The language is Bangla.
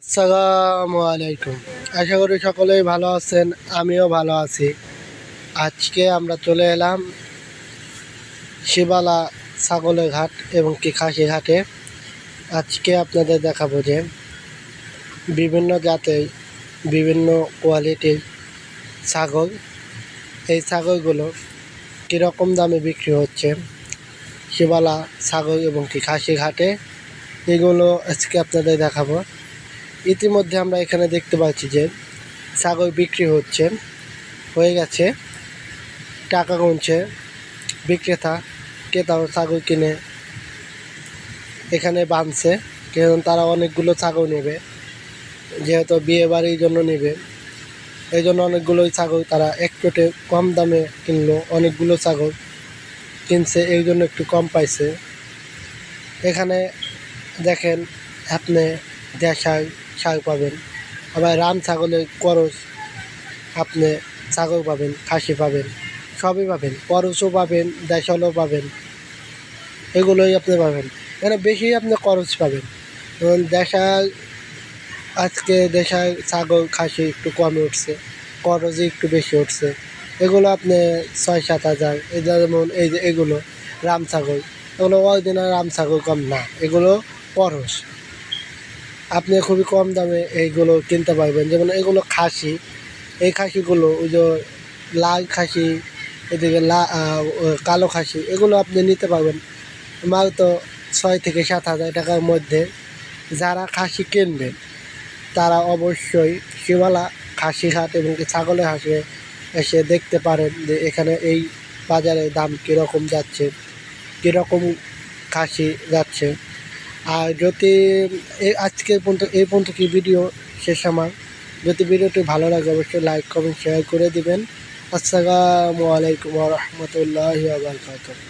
আসসালামু আলাইকুম। আশা করি সকলেই ভালো আছেন, আমিও ভালো আছি। আজকে আমরা চলে এলাম শিবালা ছাগলের ঘাট এবং কি খাসি ঘাটে। আজকে আপনাদের দেখাবো যে বিভিন্ন জাতের বিভিন্ন কোয়ালিটির ছাগল, এই ছাগলগুলো কীরকম দামে বিক্রি হচ্ছে শিবালা ছাগল এবং কি খাসি ঘাটে, এগুলো আজকে আপনাদের দেখাবো। ইতিমধ্যে আমরা এখানে দেখতে পাচ্ছি যে ছাগল বিক্রি হয়ে গেছে, টাকা গুনছে বিক্রেতা, ক্রেতাও ছাগল কিনে এখানে বাঁধছে, কারণ তারা অনেকগুলো ছাগল নেবে, যেহেতু বিয়ে বাড়ির জন্য নেবে, এই জন্য অনেকগুলোই ছাগল তারা একটু কম দামে কিনলো, অনেকগুলো ছাগল কিনছে, এই জন্য একটু কম পাইছে। এখানে দেখেন আপনি দেশাল ছাগ পাবেন, আবার রাম ছাগলের করস, আপনি ছাগল পাবেন, খাসি পাবেন, সবই পাবেন, করসও পাবেন, দেশালও পাবেন, এগুলোই আপনি পাবেন। এখানে বেশি আপনি করস পাবেন, কারণ দেশাল ছাগল খাসি একটু কমে উঠছে, করসই একটু বেশি উঠছে। এগুলো আপনি 6-7 হাজার, এই যেমন এই যে এগুলো রাম ছাগল, এগুলো অরিজিনাল রাম ছাগল কম না, এগুলো করস, আপনি খুবই কম দামে এইগুলো কিনতে পারবেন। যেমন এগুলো খাসি, এই খাসিগুলো ওই যে লাল খাসি, এদিকে কালো খাসি, এগুলো আপনি নিতে পারবেন মাত্র 6 থেকে 7 হাজার টাকার মধ্যে। যারা খাসি কিনবেন তারা অবশ্যই শিবালা খাসি হাট এবং ছাগলের হাটে এসে দেখতে পারেন যে এখানে এই বাজারে দাম কীরকম যাচ্ছে, কীরকম খাসি যাচ্ছে। আর যদি এই পর্যন্ত কি ভিডিও শেষ আমার, যদি ভিডিওটি ভালো লাগে অবশ্যই লাইক কমেন্ট শেয়ার করে দিবেন। আসসালামু আলাইকুম ওয়া রাহমাতুল্লাহি ওয়া বারাকাতুহু।